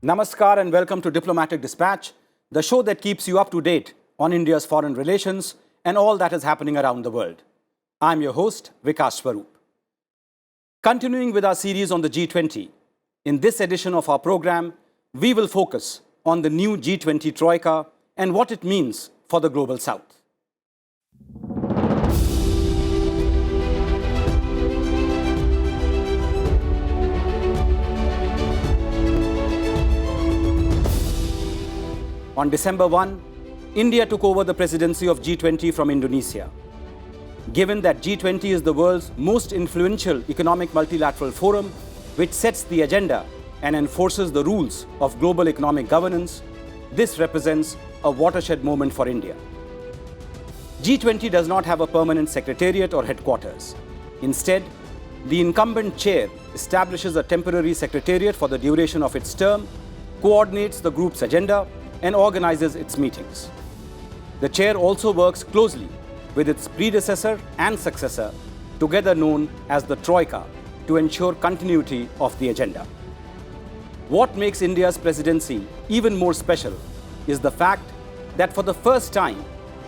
Namaskar and welcome to Diplomatic Dispatch, the show that keeps you up to date on India's foreign relations and all that is happening around the world. I'm your host, Vikas Swaroop. Continuing with our series on the G20, in this edition of our program, we will focus on the new G20 Troika and what it means for the Global South. On December 1, India took over the presidency of G20 from Indonesia. Given that G20 is the world's most influential economic multilateral forum, which sets the agenda and enforces the rules of global economic governance, this represents a watershed moment for India. G20 does not have a permanent secretariat or headquarters. Instead, the incumbent chair establishes a temporary secretariat for the duration of its term, coordinates the group's agenda, and organizes its meetings. The chair also works closely with its predecessor and successor, together known as the Troika, to ensure continuity of the agenda. What makes India's presidency even more special is the fact that for the first time,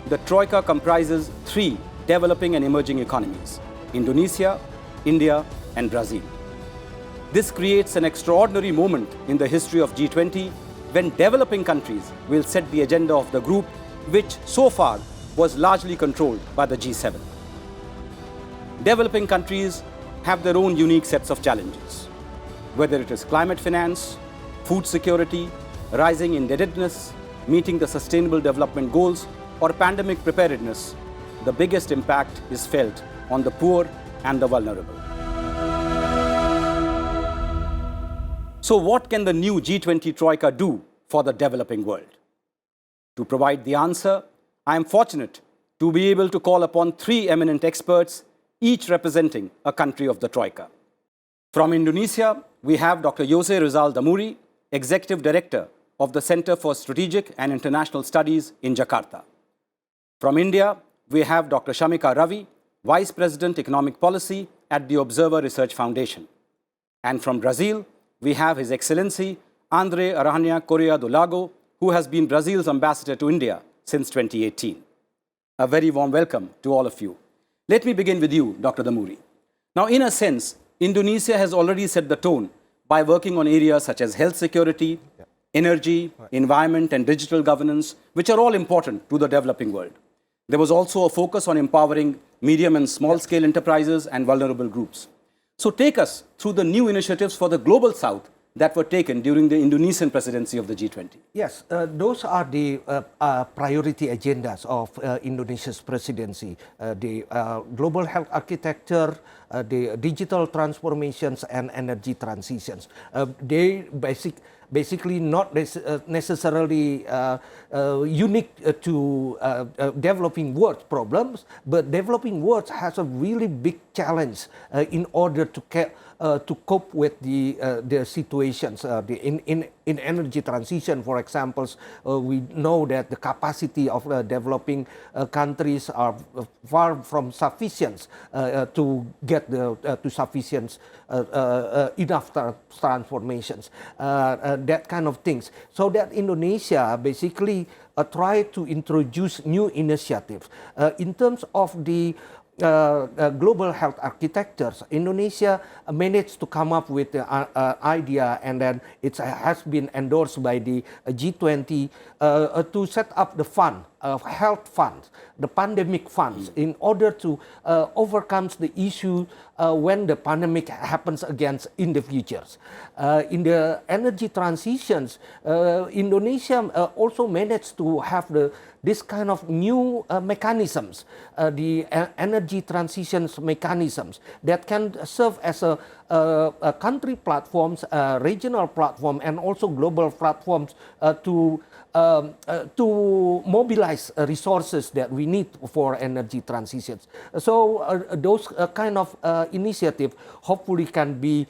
the Troika comprises three developing and emerging economies: Indonesia, India, and Brazil. This creates an extraordinary moment in the history of G20 when developing countries will set the agenda of the group, which so far was largely controlled by the G7. Developing countries have their own unique sets of challenges. Whether it is climate finance, food security, rising indebtedness, meeting the Sustainable Development Goals, or pandemic preparedness, the biggest impact is felt on the poor and the vulnerable. So what can the new G20 Troika do for the developing world? To provide the answer, I am fortunate to be able to call upon three eminent experts, each representing a country of the Troika. From Indonesia, we have Dr. Jose Rizal Damuri, Executive Director of the Center for Strategic and International Studies in Jakarta. From India, we have Dr. Shamika Ravi, Vice President Economic Policy at the Observer Research Foundation. And from Brazil, we have His Excellency André Aranha Correa do Lago, who has been Brazil's ambassador to India since 2018. A very warm welcome to all of you. Let me begin with you, Dr. Damuri. Now, in a sense, Indonesia has already set the tone by working on areas such as health security, energy, environment, and digital governance, which are all important to the developing world. There was also a focus on empowering medium and small-scale enterprises and vulnerable groups. So take us through the new initiatives for the Global South that were taken during the Indonesian presidency of the G20. Yes, those are the priority agendas of Indonesia's presidency. The global health architecture, the digital transformations, and energy transitions. They basically not necessarily unique to developing world problems, but developing world has a really big challenge in order to cope with the situations. In energy transition, for example, we know that the capacity of developing countries are far from sufficient to get to sufficient enough transformations, that kind of things. So that Indonesia basically try to introduce new initiatives in terms of the global health architectures. Indonesia managed to come up with the idea, and then it has been endorsed by the G20 to set up the fund, health funds, the pandemic funds, in order to overcome the issue when the pandemic happens again in the futures. In the energy transitions, Indonesia also managed to have this kind of new mechanisms, the energy transitions mechanisms that can serve as a country platforms, regional platform, and also global platforms to mobilize resources that we need for energy transitions. So those kind of initiative hopefully can be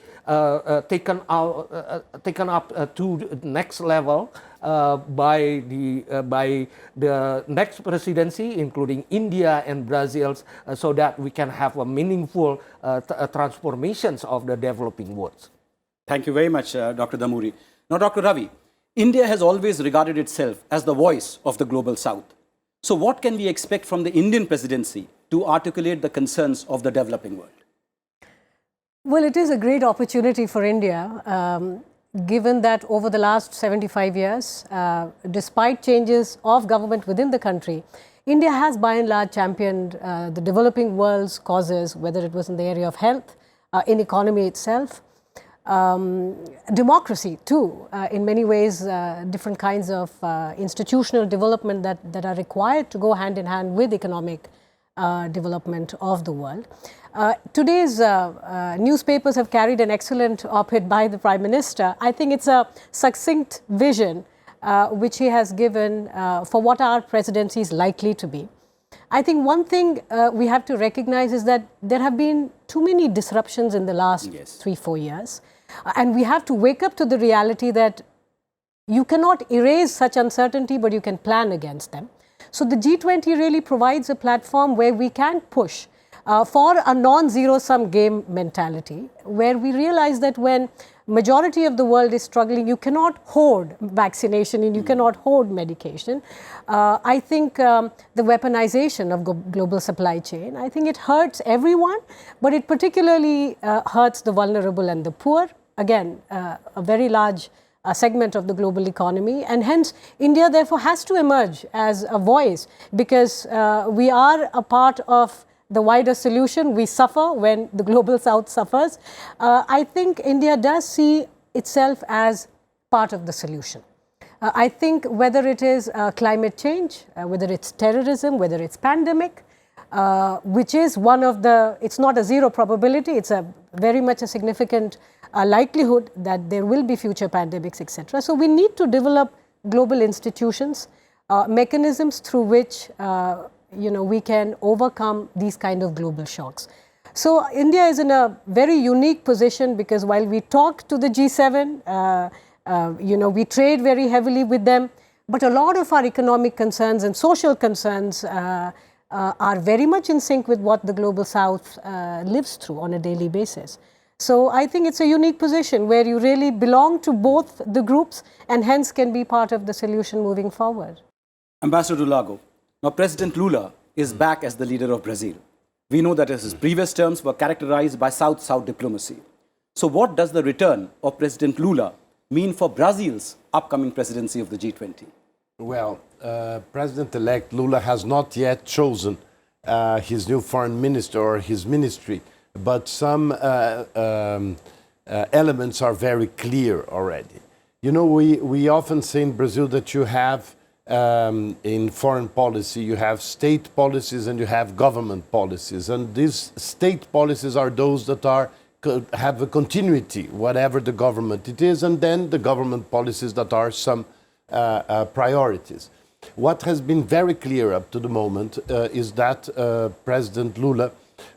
taken up to the next level by the next presidency, including India and Brazil, so that we can have a meaningful transformations of the developing world. Thank you very much, Dr. Damuri. Now, Dr. Ravi, India has always regarded itself as the voice of the global south. So what can we expect from the Indian presidency to articulate the concerns of the developing world? Well, it is a great opportunity for India, given that over the last 75 years, despite changes of government within the country, India has by and large championed the developing world's causes, whether it was in the area of health, in economy itself, democracy too, in many ways, different kinds of institutional development that are required to go hand in hand with economic development of the world. Today's newspapers have carried an excellent op-ed by the Prime Minister. I think it's a succinct vision which he has given for what our presidency is likely to be. I think one thing we have to recognize is that there have been too many disruptions in the last 3-4 years. And we have to wake up to the reality that you cannot erase such uncertainty, but you can plan against them. So the G20 really provides a platform where we can push for a non-zero-sum game mentality, where we realize that when majority of the world is struggling, you cannot hoard vaccination and you cannot hoard medication. I think the weaponization of global supply chain, I think it hurts everyone, but it particularly hurts the vulnerable and the poor. Again, a very large segment of the global economy, and hence India therefore has to emerge as a voice, because we are a part of the wider solution. We suffer when the global south suffers. I think India does see itself as part of the solution. I think whether it is climate change, whether it's terrorism, whether it's pandemic, which is one of the, it's not a zero probability, it's a very much a significant likelihood that there will be future pandemics, etc. So we need to develop global institutions, mechanisms through which we can overcome these kind of global shocks. So India is in a very unique position, because while we talk to the G7, we trade very heavily with them, but a lot of our economic concerns and social concerns are very much in sync with what the global south lives through on a daily basis. So I think it's a unique position where you really belong to both the groups and hence can be part of the solution moving forward. Ambassador Lago, now President Lula is back as the leader of Brazil. We know that his previous terms were characterized by South-South diplomacy. So what does the return of President Lula mean for Brazil's upcoming presidency of the G20? Well, President-elect Lula has not yet chosen his new foreign minister or his ministry, but some elements are very clear already. You know, we often say in Brazil that you have, in foreign policy, you have state policies and you have government policies. And these state policies are those that have a continuity, whatever the government it is, and then the government policies that are some priorities. What has been very clear up to the moment is that President Lula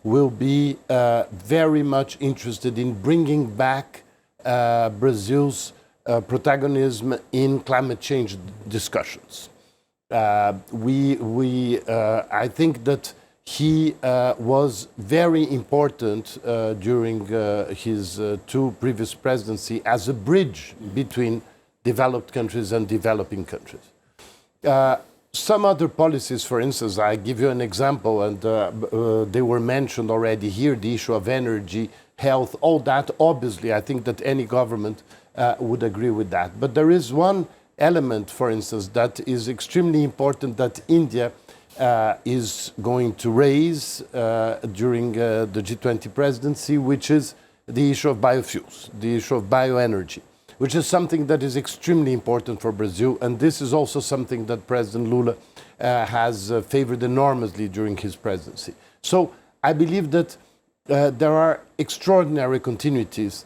will be very much interested in bringing back Brazil's protagonism in climate change discussions. I think that he was very important during his two previous presidencies as a bridge between developed countries and developing countries. Some other policies, for instance, I give you an example, and they were mentioned already here, the issue of energy, health, all that. Obviously, I think that any government would agree with that. But there is one element, for instance, that is extremely important that India is going to raise during the G20 presidency, which is the issue of biofuels, the issue of bioenergy, which is something that is extremely important for Brazil. And this is also something that President Lula has favored enormously during his presidency. So I believe that there are extraordinary continuities.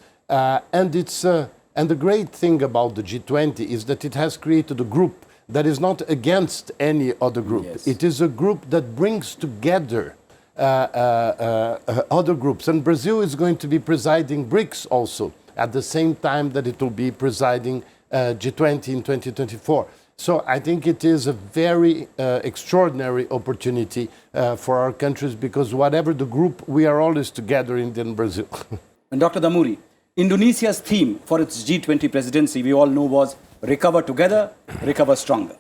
And the great thing about the G20 is that it has created a group that is not against any other group. Yes. It is a group that brings together other groups. And Brazil is going to be presiding BRICS also, at the same time that it will be presiding G20 in 2024. So I think it is a very extraordinary opportunity for our countries, because whatever the group, we are always together, India and Brazil. And Dr. Damuri, Indonesia's theme for its G20 presidency, we all know, was recover together, recover stronger.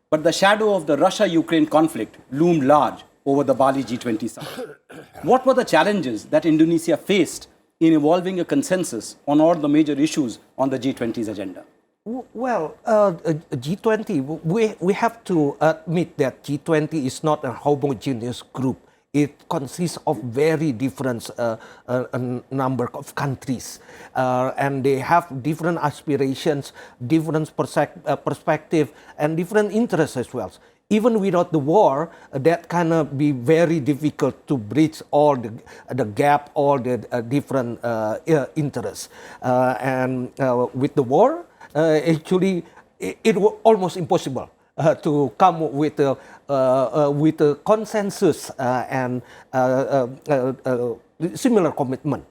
But the shadow of the Russia-Ukraine conflict loomed large over the Bali G20 summit. What were the challenges that Indonesia faced in evolving a consensus on all the major issues on the G20's agenda? Well, G20, we have to admit that G20 is not a homogeneous group. It consists of very different number of countries, and they have different aspirations, different perspective, and different interests as well. Even without the war, that can be very difficult to bridge all the gap, all the different interests. And with the war, actually, it was almost impossible to come with a consensus and similar commitment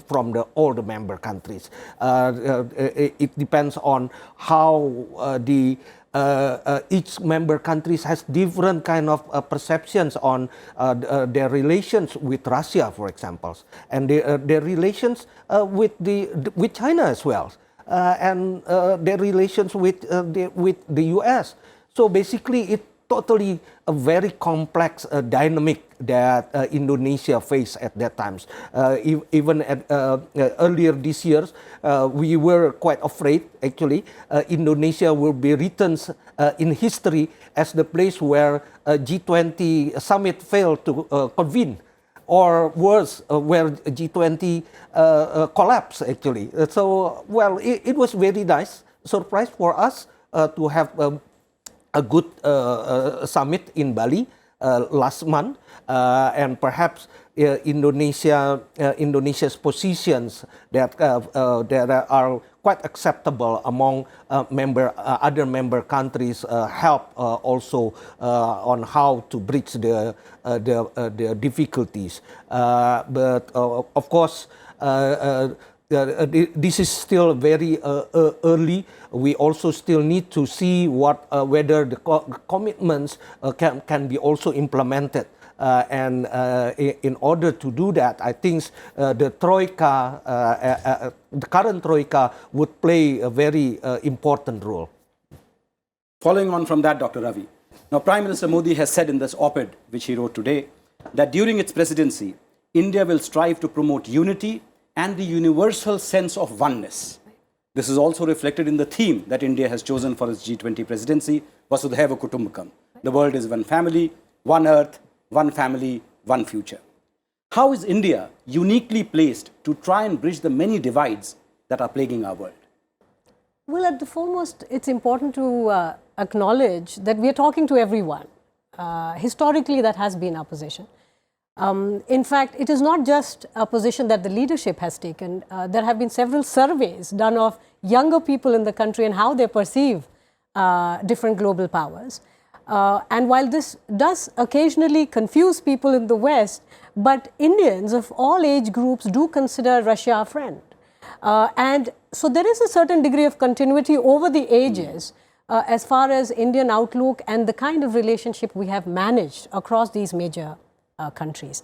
from all the member countries. It depends on how each member countries has different kind of perceptions on their relations with Russia, for example, and their relations with China as well. And their relations with the US. So basically, it's totally a very complex dynamic that Indonesia faced at that times. Even earlier this year, we were quite afraid, actually, Indonesia will be written in history as the place where G20 summit failed to convene. Or worse, where G20 collapsed, actually. So, well, it was very nice surprise for us to have a good summit in Bali last month, and perhaps Indonesia's positions that are quite acceptable among other member countries help also on how to bridge the difficulties. But of course, this is still very early. We also still need to see whether the commitments can be also implemented. And in order to do that, I think the Troika, the current Troika, would play a very important role. Following on from that, Dr. Ravi, now Prime Minister Modi has said in this op-ed, which he wrote today, that during its presidency, India will strive to promote unity and the universal sense of oneness. This is also reflected in the theme that India has chosen for its G20 presidency, Vasudhaiva Kutumbakam. The world is one family, one earth, one family, one future. How is India uniquely placed to try and bridge the many divides that are plaguing our world? Well, at the foremost, it's important to acknowledge that we are talking to everyone. Historically, that has been our position. In fact, it is not just a position that the leadership has taken. There have been several surveys done of younger people in the country and how they perceive different global powers. And while this does occasionally confuse people in the West, but Indians of all age groups do consider Russia a friend. And so there is a certain degree of continuity over the ages as far as Indian outlook and the kind of relationship we have managed across these major countries.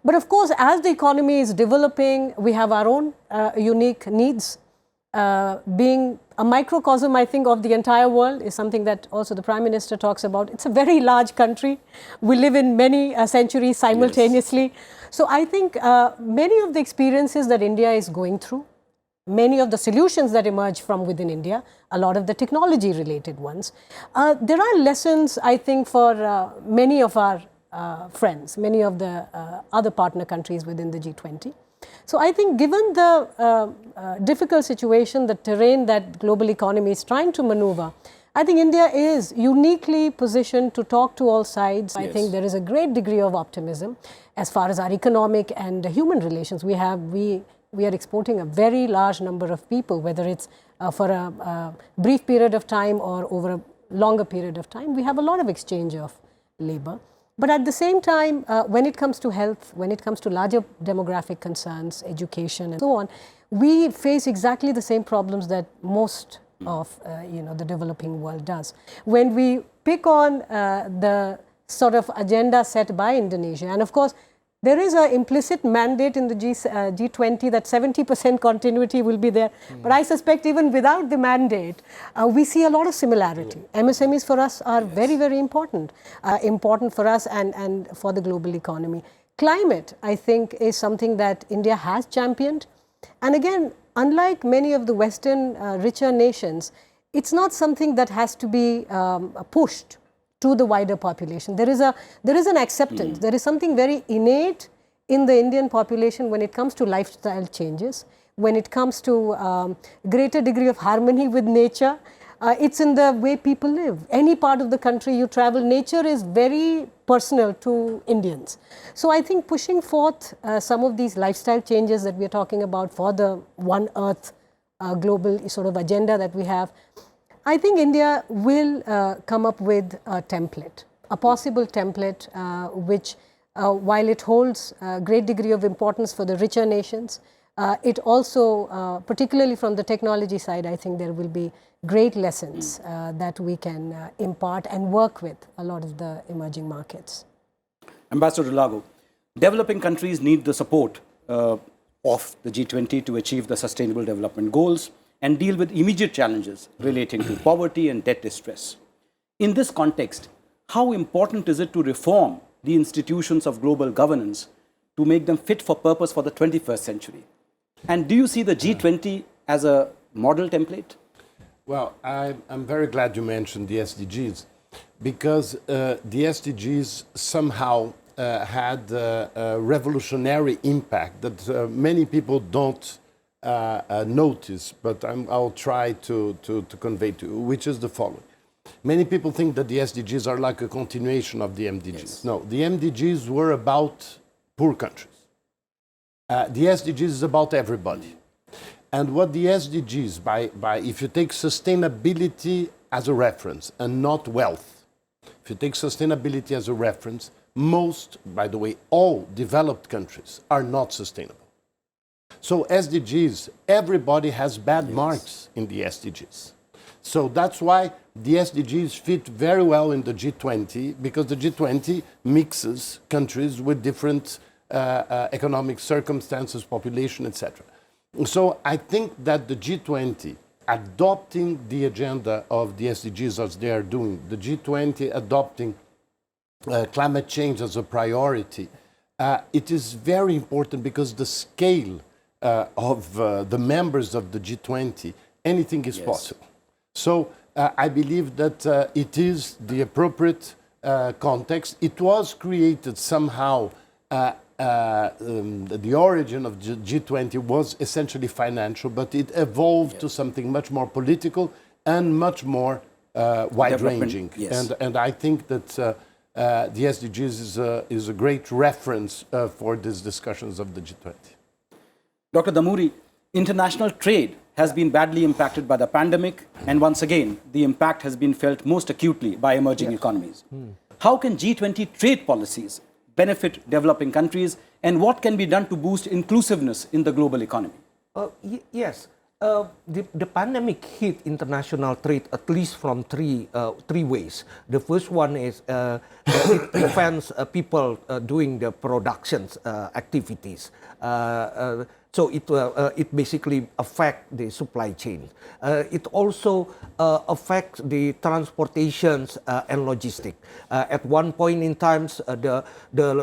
But of course, as the economy is developing, we have our own unique needs. Being a microcosm, I think, of the entire world is something that also the Prime Minister talks about. It's a very large country. We live in many centuries simultaneously. Yes. So I think many of the experiences that India is going through, many of the solutions that emerge from within India, a lot of the technology-related ones, there are lessons, I think, for many of our friends, many of the other partner countries within the G20. So I think given the difficult situation, the terrain that global economy is trying to maneuver, I think India is uniquely positioned to talk to all sides. Yes. I think there is a great degree of optimism as far as our economic and human relations. We are exporting a very large number of people, whether it's for a brief period of time or over a longer period of time. We have a lot of exchange of labor. But at the same time, when it comes to health, when it comes to larger demographic concerns, education and so on, we face exactly the same problems that most of the developing world does. When we pick on the sort of agenda set by Indonesia, and of course, There is an implicit mandate in the G20 that 70% continuity will be there. But I suspect even without the mandate, we see a lot of similarity. MSMEs for us are very, very important. Important for us and for the global economy. Climate, I think, is something that India has championed. And again, unlike many of the Western richer nations, it's not something that has to be pushed to the wider population. There is an acceptance. There is something very innate in the Indian population when it comes to lifestyle changes, when it comes to greater degree of harmony with nature. It's in the way people live. Any part of the country you travel, nature is very personal to Indians. So I think pushing forth some of these lifestyle changes that we're talking about for the One Earth global sort of agenda that we have, I think India will come up with a template, a possible template which, while it holds a great degree of importance for the richer nations, it also, particularly from the technology side, I think there will be great lessons that we can impart and work with a lot of the emerging markets. Ambassador Lago, developing countries need the support of the G20 to achieve the Sustainable Development Goals and deal with immediate challenges relating to poverty and debt distress. In this context, how important is it to reform the institutions of global governance to make them fit for purpose for the 21st century? And do you see the G20 as a model template? Well, I'm very glad you mentioned the SDGs, because the SDGs somehow had a revolutionary impact that many people don't notice, but I'll try to convey to you, which is the following. Many people think that the SDGs are like a continuation of the MDGs. Yes. No, the MDGs were about poor countries. The SDGs is about everybody. And what the SDGs, if you take sustainability as a reference and not wealth, if you take sustainability as a reference, most, by the way, all developed countries are not sustainable. So SDGs, everybody has bad marks in the SDGs. So that's why the SDGs fit very well in the G20, because the G20 mixes countries with different economic circumstances, population, etc. So I think that the G20, adopting the agenda of the SDGs as they are doing, the G20 adopting climate change as a priority, it is very important because the scale of the members of the G20, anything is possible. So I believe that it is the appropriate context. It was created somehow, the origin of G20 was essentially financial, but it evolved to something much more political and much more wide-ranging. And I think that the SDGs is a great reference for these discussions of the G20. Dr. Damouri, international trade has been badly impacted by the pandemic, and once again, the impact has been felt most acutely by emerging economies. How can G20 trade policies benefit developing countries, and what can be done to boost inclusiveness in the global economy? Yes. The pandemic hit international trade at least from three ways. The first one is it prevents people doing the productions activities. So it basically affects the supply chain. It also affects the transportations and logistics. At one point in time, the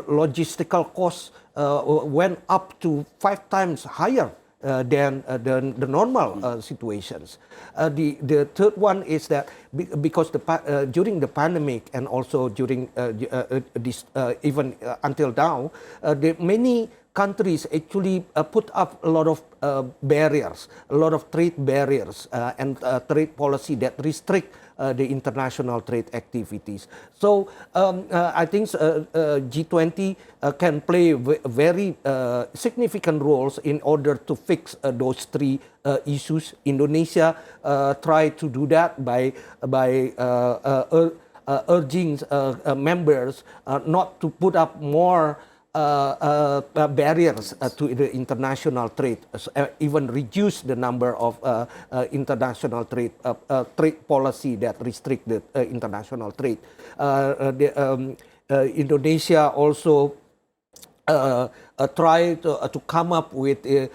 logistical costs went up to 5 times higher than the normal situations. The third one is that because during the pandemic and also during this even until now, many countries actually put up a lot of barriers, a lot of trade barriers and trade policy that restrict the international trade activities. So I think G20 can play very significant roles in order to fix those three issues. Indonesia tried to do that by urging members not to put up more barriers to the international trade, even reduce the number of international trade policy that restrict the international trade. Indonesia also try to come up with the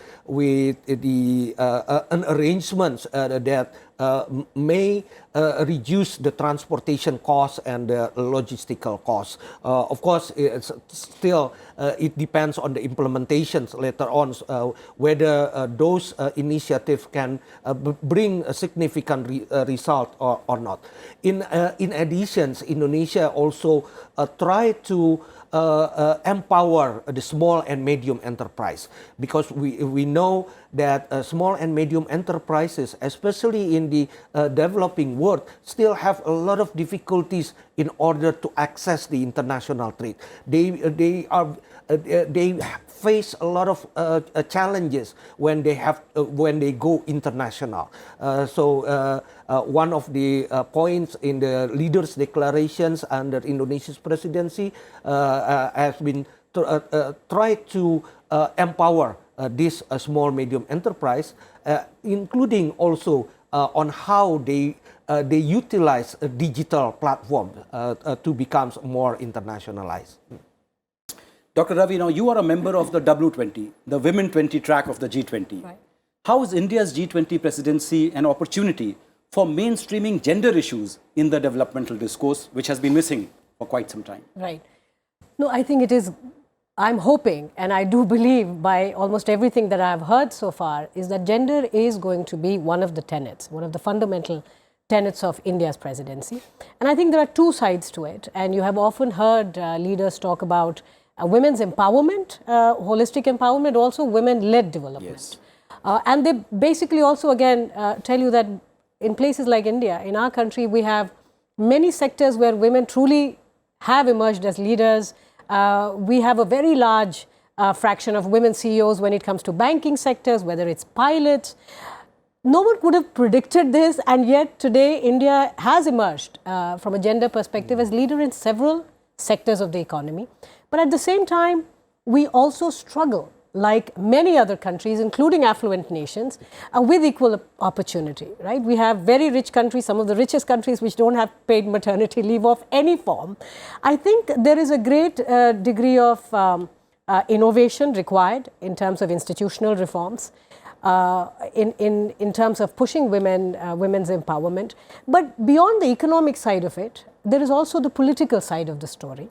an arrangements that may reduce the transportation costs and the logistical costs. Of course, it's still it depends on the implementations later on whether those initiatives can bring a significant result or not. In addition, Indonesia also try to empower the small and medium enterprise, because we know that small and medium enterprises, especially in the developing world, still have a lot of difficulties in order to access the international trade. They face a lot of challenges when they go international. So one of the points in the leaders' declarations under Indonesia's presidency has been try to empower this small medium enterprise, including also on how they utilize a digital platform to become more internationalized. Dr. Ravi, now you are a member of the W20, the Women 20 track of the G20. Right. How is India's G20 presidency an opportunity for mainstreaming gender issues in the developmental discourse, which has been missing for quite some time? Right. No, I think it is, I'm hoping, and I do believe by almost everything that I've heard so far, is that gender is going to be one of the tenets, one of the fundamental tenets of India's presidency. And I think there are two sides to it. And you have often heard leaders talk about women's empowerment, holistic empowerment, also women-led development. Yes. And they basically also, again, tell you that in places like India, in our country, we have many sectors where women truly have emerged as leaders. We have a very large fraction of women CEOs when it comes to banking sectors, whether it's pilots. No one could have predicted this, and yet today India has emerged from a gender perspective as leader in several sectors of the economy. But at the same time, we also struggle, like many other countries, including affluent nations, with equal opportunity, right? We have very rich countries, some of the richest countries, which don't have paid maternity leave of any form. I think there is a great degree of innovation required in terms of institutional reforms, in terms of pushing women's empowerment. But beyond the economic side of it, there is also the political side of the story.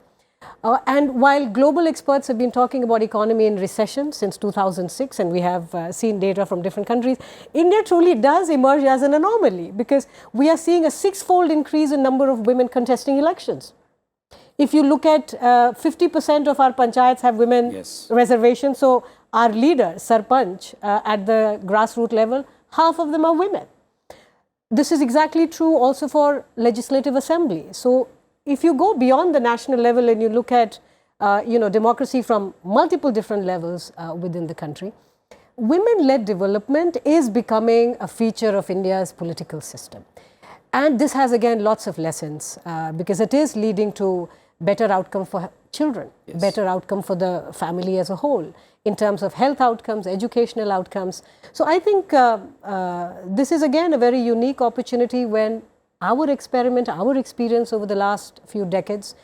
And while global experts have been talking about economy in recession since 2006, and we have seen data from different countries, India truly does emerge as an anomaly, because we are seeing a six-fold increase in number of women contesting elections. If you look at 50% of our panchayats have women reservations, so our leaders, Sarpanch, at the grassroots level, half of them are women. This is exactly true also for legislative assembly. So if you go beyond the national level and you look at democracy from multiple different levels within the country, women-led development is becoming a feature of India's political system. And this has, again, lots of lessons because it is leading to better outcome for children, better outcome for the family as a whole, in terms of health outcomes, educational outcomes. So I think this is, again, a very unique opportunity when our experiment, our experience over the last few decades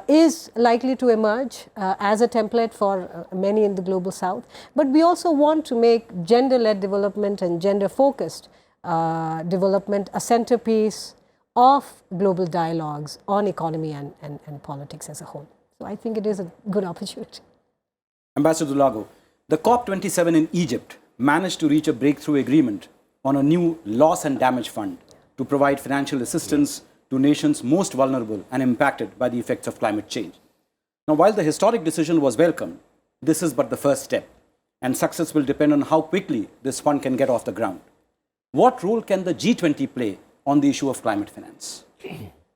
is likely to emerge as a template for many in the global south. But we also want to make gender-led development and gender-focused development a centerpiece of global dialogues on economy and politics as a whole. So I think it is a good opportunity. Ambassador Dulago, the COP27 in Egypt managed to reach a breakthrough agreement on a new loss and damage fund to provide financial assistance to nations most vulnerable and impacted by the effects of climate change. Now, while the historic decision was welcome, this is but the first step, and success will depend on how quickly this fund can get off the ground. What role can the G20 play on the issue of climate finance?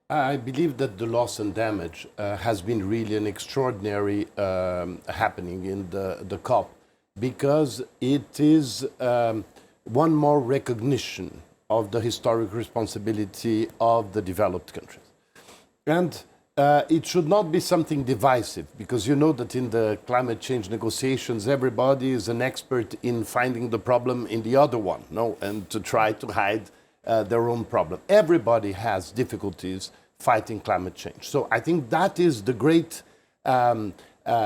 I believe that the loss and damage has been really an extraordinary happening in the COP, because it is one more recognition of the historic responsibility of the developed countries. And it should not be something divisive, because you know that in the climate change negotiations, everybody is an expert in finding the problem in the other one, no? And to try to hide their own problem. Everybody has difficulties fighting climate change. So I think that is the great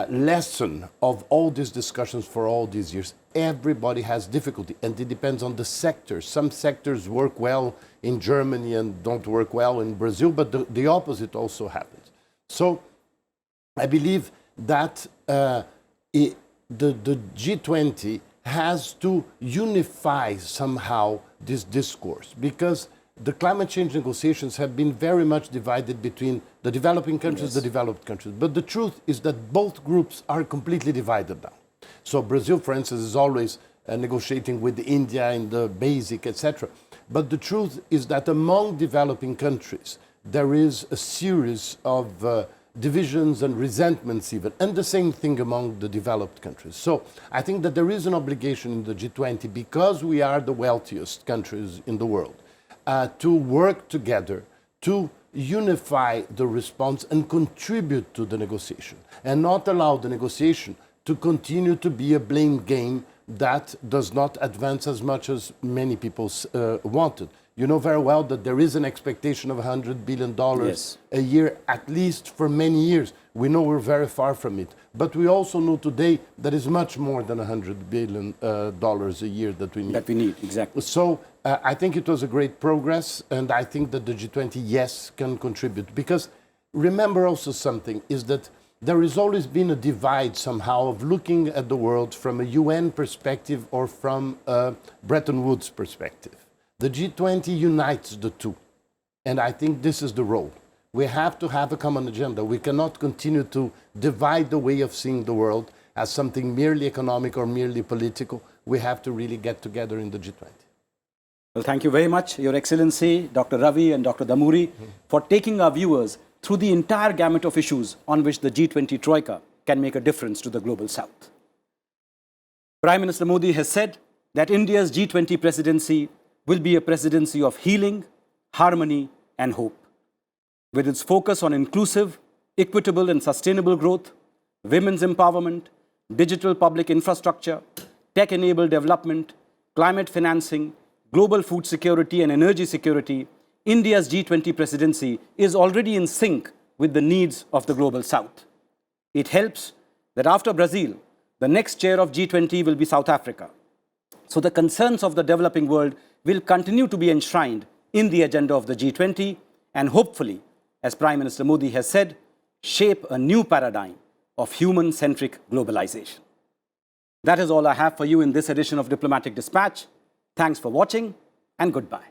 lesson of all these discussions for all these years. Everybody has difficulty, and it depends on the sector. Some sectors work well in Germany and don't work well in Brazil, but the opposite also happens. So I believe that the G20 has to unify somehow this discourse, because the climate change negotiations have been very much divided between the developing countries, the developed countries. But the truth is that both groups are completely divided now. So Brazil, for instance, is always negotiating with India in the basic, etc. But the truth is that among developing countries, there is a series of divisions and resentments even, and the same thing among the developed countries. So I think that there is an obligation in the G20, because we are the wealthiest countries in the world, to work together to unify the response and contribute to the negotiation, and not allow the negotiation to continue to be a blame game that does not advance as much as many people wanted. You know very well that there is an expectation of $100 billion a year, at least for many years. We know we're very far from it. But we also know today that is much more than $100 billion a year that we need. That we need, exactly. So I think it was a great progress, and I think that the G20, yes, can contribute. Because remember also something, is that there has always been a divide somehow of looking at the world from a UN perspective or from a Bretton Woods perspective. The G20 unites the two, and I think this is the role. We have to have a common agenda. We cannot continue to divide the way of seeing the world as something merely economic or merely political. We have to really get together in the G20. Well, thank you very much, Your Excellency, Dr. Ravi and Dr. Damuri, for taking our viewers through the entire gamut of issues on which the G20 Troika can make a difference to the Global South. Prime Minister Modi has said that India's G20 presidency will be a presidency of healing, harmony, and hope. With its focus on inclusive, equitable, and sustainable growth, women's empowerment, digital public infrastructure, tech-enabled development, climate financing, global food security, and energy security, India's G20 presidency is already in sync with the needs of the Global South. It helps that after Brazil, the next chair of G20 will be South Africa. So the concerns of the developing world will continue to be enshrined in the agenda of the G20, and hopefully, as Prime Minister Modi has said, shape a new paradigm of human-centric globalization. That is all I have for you in this edition of Diplomatic Dispatch. Thanks for watching, and goodbye.